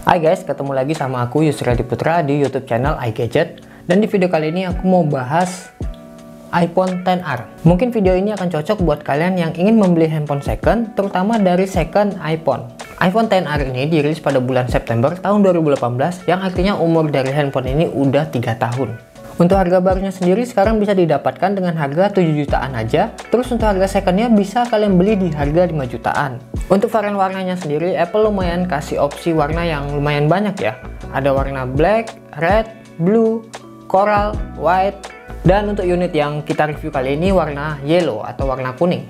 Hai guys, ketemu lagi sama aku Yusri Putra di YouTube channel iGadget. Dan di video kali ini aku mau bahas iPhone XR. Mungkin video ini akan cocok buat kalian yang ingin membeli handphone second, terutama dari second iPhone. iPhone XR ini dirilis pada bulan September tahun 2018, yang artinya umur dari handphone ini udah 3 tahun. Untuk harga barunya sendiri sekarang bisa didapatkan dengan harga 7 jutaan aja. Terus untuk harga secondnya bisa kalian beli di harga 5 jutaan. Untuk varian warnanya sendiri, Apple lumayan kasih opsi warna yang lumayan banyak ya. Ada warna black, red, blue, coral, white. Dan untuk unit yang kita review kali ini warna yellow atau warna kuning.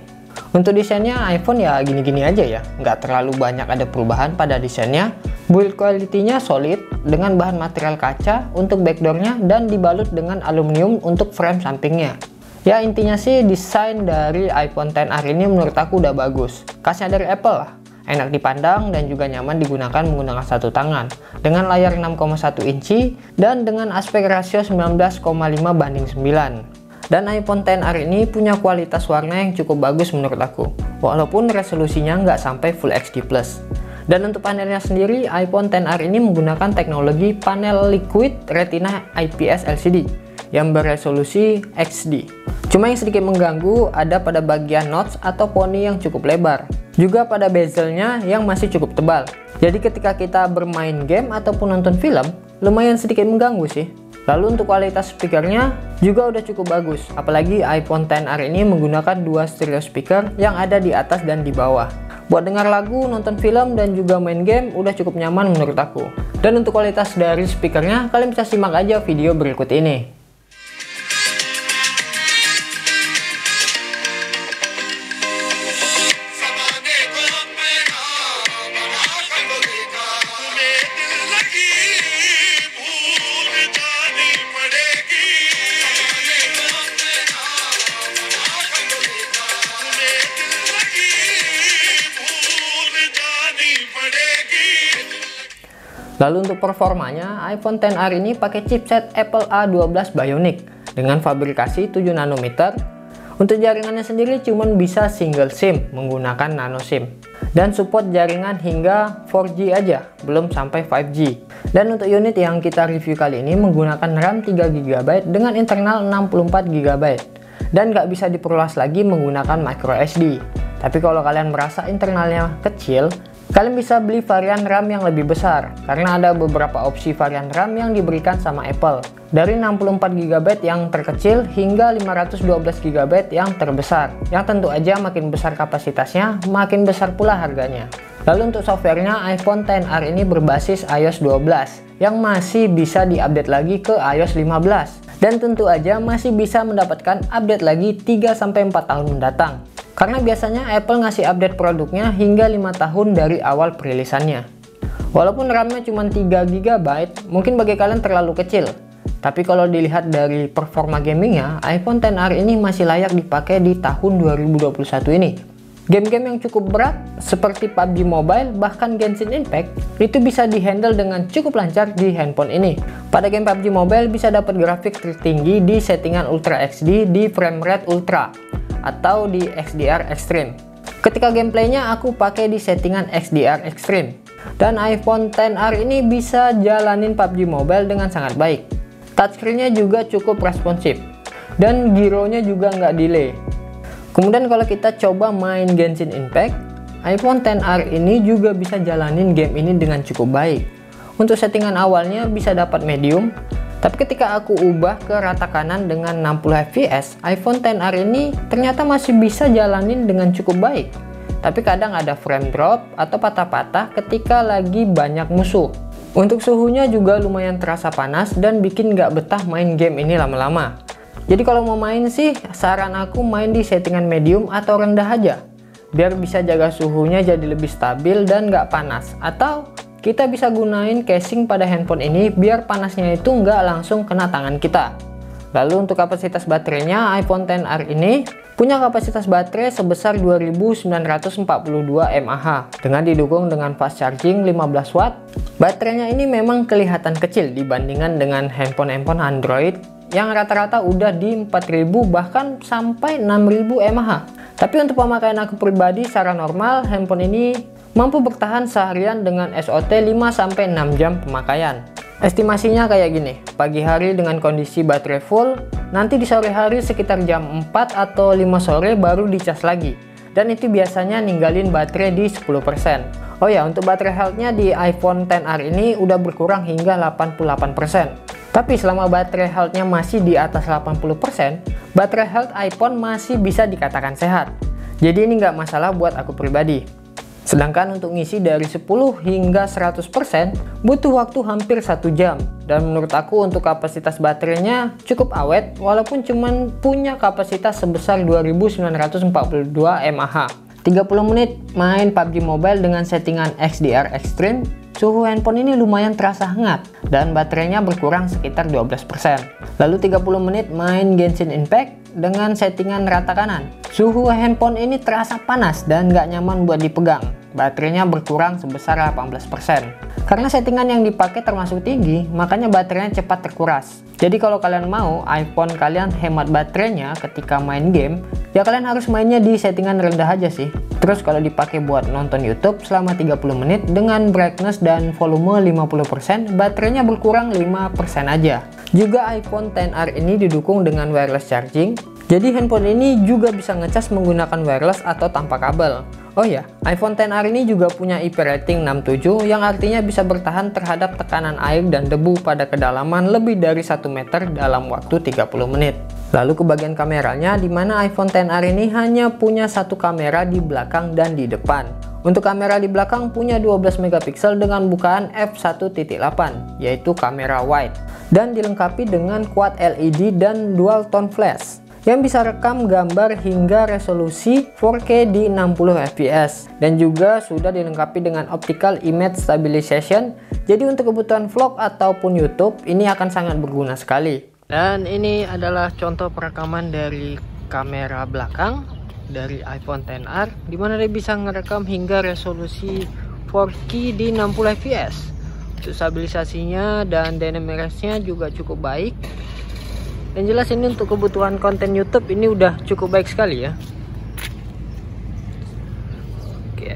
Untuk desainnya iPhone ya gini-gini aja ya, nggak terlalu banyak ada perubahan pada desainnya. Build quality-nya solid dengan bahan material kaca untuk backdoornya dan dibalut dengan aluminium untuk frame sampingnya. Ya intinya sih desain dari iPhone XR ini menurut aku udah bagus. Khasnya dari Apple lah, enak dipandang dan juga nyaman digunakan menggunakan satu tangan. Dengan layar 6,1 inci dan dengan aspek rasio 19,5 banding 9. Dan iPhone XR ini punya kualitas warna yang cukup bagus menurut aku, walaupun resolusinya nggak sampai Full HD+. Dan untuk panelnya sendiri, iPhone XR ini menggunakan teknologi panel Liquid Retina IPS LCD yang beresolusi XD. Cuma yang sedikit mengganggu ada pada bagian notch atau poni yang cukup lebar, juga pada bezelnya yang masih cukup tebal. Jadi ketika kita bermain game ataupun nonton film, lumayan sedikit mengganggu sih. Lalu untuk kualitas speakernya juga udah cukup bagus, apalagi iPhone XR ini menggunakan dua stereo speaker yang ada di atas dan di bawah. Buat dengar lagu, nonton film, dan juga main game udah cukup nyaman menurut aku. Dan untuk kualitas dari speakernya, kalian bisa simak aja video berikut ini. Lalu untuk performanya, iPhone XR ini pakai chipset Apple A12 Bionic dengan fabrikasi 7 nanometer. Untuk jaringannya sendiri cuma bisa single SIM menggunakan nano SIM. Dan support jaringan hingga 4G aja, belum sampai 5G. Dan untuk unit yang kita review kali ini menggunakan RAM 3GB dengan internal 64GB. Dan nggak bisa diperluas lagi menggunakan microSD. Tapi kalau kalian merasa internalnya kecil, kalian bisa beli varian RAM yang lebih besar, karena ada beberapa opsi varian RAM yang diberikan sama Apple. Dari 64GB yang terkecil hingga 512GB yang terbesar. Yang tentu aja makin besar kapasitasnya, makin besar pula harganya. Lalu untuk softwarenya, iPhone XR ini berbasis iOS 12, yang masih bisa diupdate lagi ke iOS 15. Dan tentu aja masih bisa mendapatkan update lagi 3-4 tahun mendatang. Karena biasanya Apple ngasih update produknya hingga 5 tahun dari awal perilisannya. Walaupun RAM-nya cuma 3GB, mungkin bagi kalian terlalu kecil. Tapi kalau dilihat dari performa gamingnya, iPhone XR ini masih layak dipakai di tahun 2021 ini. Game-game yang cukup berat, seperti PUBG Mobile, bahkan Genshin Impact, itu bisa dihandle dengan cukup lancar di handphone ini. Pada game PUBG Mobile bisa dapat grafik tertinggi di settingan Ultra HD di frame rate Ultra atau di XDR Extreme. Ketika gameplaynya aku pakai di settingan XDR Extreme. Dan iPhone XR ini bisa jalanin PUBG Mobile dengan sangat baik. Touchscreen-nya juga cukup responsif. Dan gyro-nya juga nggak delay. Kemudian kalau kita coba main Genshin Impact, iPhone XR ini juga bisa jalanin game ini dengan cukup baik. Untuk settingan awalnya bisa dapat medium. Tapi ketika aku ubah ke rata kanan dengan 60 fps, iPhone XR ini ternyata masih bisa jalanin dengan cukup baik. Tapi kadang ada frame drop atau patah-patah ketika lagi banyak musuh. Untuk suhunya juga lumayan terasa panas dan bikin nggak betah main game ini lama-lama. Jadi kalau mau main sih, saran aku main di settingan medium atau rendah aja. Biar bisa jaga suhunya jadi lebih stabil dan nggak panas. Atau kita bisa gunain casing pada handphone ini biar panasnya itu nggak langsung kena tangan kita. Lalu untuk kapasitas baterainya, iPhone XR ini punya kapasitas baterai sebesar 2942 mAh dengan didukung dengan fast charging 15 watt. Baterainya ini memang kelihatan kecil dibandingkan dengan handphone Android yang rata-rata udah di 4000 bahkan sampai 6000 mAh. Tapi untuk pemakaian aku pribadi secara normal, handphone ini mampu bertahan seharian dengan SOT 5-6 jam pemakaian. Estimasinya kayak gini, pagi hari dengan kondisi baterai full, nanti di sore hari sekitar jam 4 atau 5 sore baru dicas lagi. Dan itu biasanya ninggalin baterai di 10%. Oh ya, untuk baterai health-nya di iPhone XR ini udah berkurang hingga 88%. Tapi selama baterai health-nya masih di atas 80%, baterai health iPhone masih bisa dikatakan sehat. Jadi ini nggak masalah buat aku pribadi. Sedangkan untuk ngisi dari 10 hingga 100% butuh waktu hampir 1 jam. Dan menurut aku untuk kapasitas baterainya cukup awet walaupun cuman punya kapasitas sebesar 2942 mAh. 30 menit main PUBG Mobile dengan settingan XDR Extreme, suhu handphone ini lumayan terasa hangat dan baterainya berkurang sekitar 12%. Lalu 30 menit main Genshin Impact dengan settingan rata kanan. Suhu handphone ini terasa panas dan nggak nyaman buat dipegang. Baterainya berkurang sebesar 18%. Karena settingan yang dipakai termasuk tinggi, makanya baterainya cepat terkuras. Jadi kalau kalian mau iPhone kalian hemat baterainya ketika main game, ya kalian harus mainnya di settingan rendah aja sih. Terus kalau dipakai buat nonton YouTube selama 30 menit dengan brightness dan volume 50%, baterainya berkurang 5% aja. Juga iPhone XR ini didukung dengan wireless charging. Jadi handphone ini juga bisa ngecas menggunakan wireless atau tanpa kabel. Oh ya, iPhone XR ini juga punya IP rating 67 yang artinya bisa bertahan terhadap tekanan air dan debu pada kedalaman lebih dari 1 meter dalam waktu 30 menit. Lalu ke bagian kameranya, di mana iPhone XR ini hanya punya satu kamera di belakang dan di depan. Untuk kamera di belakang punya 12 megapiksel dengan bukaan f1.8, yaitu kamera wide, dan dilengkapi dengan quad LED dan dual tone flash yang bisa rekam gambar hingga resolusi 4K di 60 fps, dan juga sudah dilengkapi dengan optical image stabilization. Jadi untuk kebutuhan vlog ataupun YouTube ini akan sangat berguna sekali. Dan ini adalah contoh perekaman dari kamera belakang dari iPhone XR, dimana dia bisa ngerekam hingga resolusi 4K di 60 fps. Untuk stabilisasinya dan dynamic range-nya juga cukup baik. Yang jelas ini untuk kebutuhan konten YouTube ini udah cukup baik sekali ya. Oke.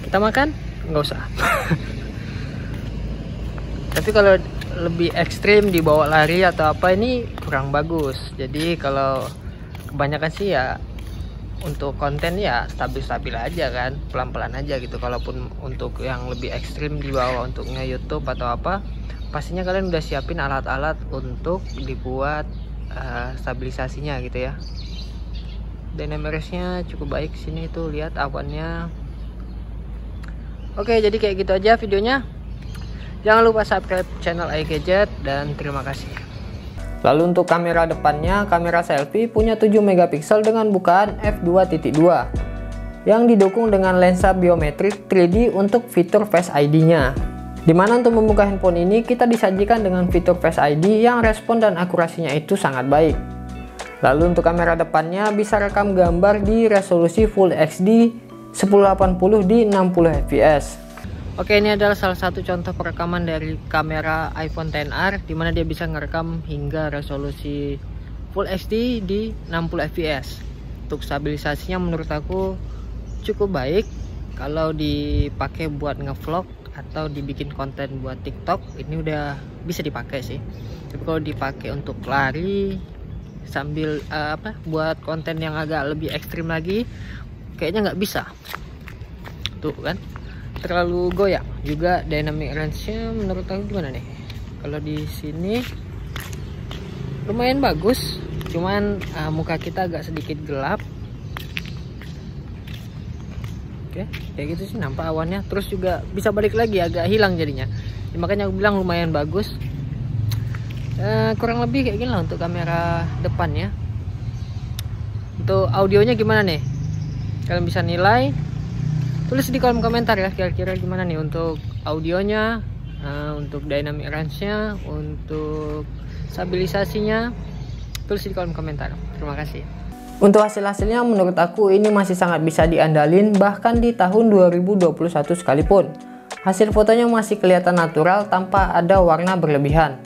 Kita makan? Nggak usah. Tapi kalau lebih ekstrim dibawa lari atau apa ini kurang bagus. Jadi kalau kebanyakan sih ya untuk konten ya stabil-stabil aja kan, pelan-pelan aja gitu. Kalaupun untuk yang lebih ekstrim dibawa untuk nge-YouTube atau apa, pastinya kalian udah siapin alat-alat untuk dibuat stabilisasinya gitu ya. Dynamic range-nya cukup baik. Sini tuh lihat awannya. Oke, jadi kayak gitu aja videonya. Jangan lupa subscribe channel iGadget dan terima kasih. Lalu untuk kamera depannya, kamera selfie punya 7 megapiksel dengan bukaan f2.2 yang didukung dengan lensa biometrik 3D untuk fitur Face ID-nya. Dimana untuk membuka handphone ini kita disajikan dengan fitur Face ID yang respon dan akurasinya itu sangat baik. Lalu untuk kamera depannya bisa rekam gambar di resolusi Full HD 1080 di 60 fps. Oke, ini adalah salah satu contoh perekaman dari kamera iPhone XR, dimana dia bisa ngerekam hingga resolusi Full HD di 60 fps. Untuk stabilisasinya menurut aku cukup baik. Kalau dipakai buat ngevlog atau dibikin konten buat TikTok ini udah bisa dipakai sih. Tapi kalau dipakai untuk lari sambil buat konten yang agak lebih ekstrim lagi, kayaknya nggak bisa. Tuh kan, terlalu goyang. Juga dynamic range-nya menurut aku gimana nih? Kalau di sini lumayan bagus, cuman muka kita agak sedikit gelap. Oke, kayak gitu sih nampak awannya. Terus juga bisa balik lagi, agak hilang jadinya. Ya, makanya aku bilang lumayan bagus. Kurang lebih kayak gini lah untuk kamera depannya. Untuk audionya gimana nih? Kalian bisa nilai, tulis di kolom komentar ya, kira-kira gimana nih untuk audionya, untuk dynamic range-nya, untuk stabilisasinya. Tulis di kolom komentar. Terima kasih. Untuk hasil-hasilnya menurut aku ini masih sangat bisa diandalin bahkan di tahun 2021 sekalipun. Hasil fotonya masih kelihatan natural tanpa ada warna berlebihan.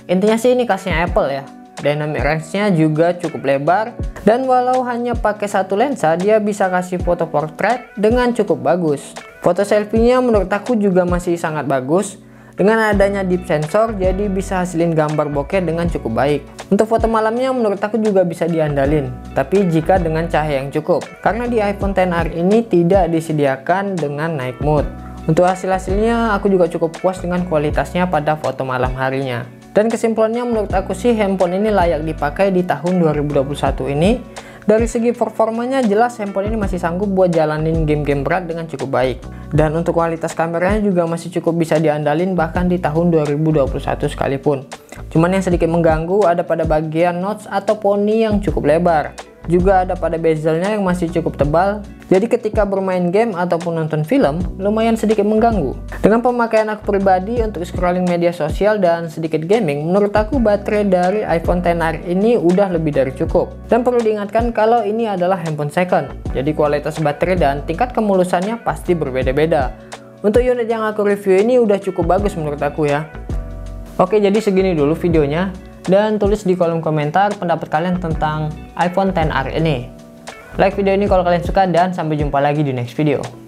Intinya sih ini khasnya Apple ya. dynamic range-nya juga cukup lebar, dan walau hanya pakai satu lensa, dia bisa kasih foto portrait dengan cukup bagus. Foto selfie-nya menurut aku juga masih sangat bagus. Dengan adanya deep sensor, jadi bisa hasilin gambar bokeh dengan cukup baik. Untuk foto malamnya menurut aku juga bisa diandalin, tapi jika dengan cahaya yang cukup. Karena di iPhone XR ini tidak disediakan dengan night mode. Untuk hasil-hasilnya aku juga cukup puas dengan kualitasnya pada foto malam harinya. Dan kesimpulannya menurut aku sih handphone ini layak dipakai di tahun 2021 ini. Dari segi performanya jelas handphone ini masih sanggup buat jalanin game-game berat dengan cukup baik. Dan untuk kualitas kameranya juga masih cukup bisa diandalin bahkan di tahun 2021 sekalipun. Cuman yang sedikit mengganggu ada pada bagian notch atau poni yang cukup lebar. Juga ada pada bezelnya yang masih cukup tebal. Jadi ketika bermain game ataupun nonton film lumayan sedikit mengganggu. Dengan pemakaian aku pribadi untuk scrolling media sosial dan sedikit gaming, menurut aku baterai dari iPhone XR ini udah lebih dari cukup. Dan perlu diingatkan kalau ini adalah handphone second, jadi kualitas baterai dan tingkat kemulusannya pasti berbeda-beda. Untuk unit yang aku review ini udah cukup bagus menurut aku ya. Oke, jadi segini dulu videonya. Dan tulis di kolom komentar pendapat kalian tentang iPhone XR ini. Like video ini kalau kalian suka dan sampai jumpa lagi di next video.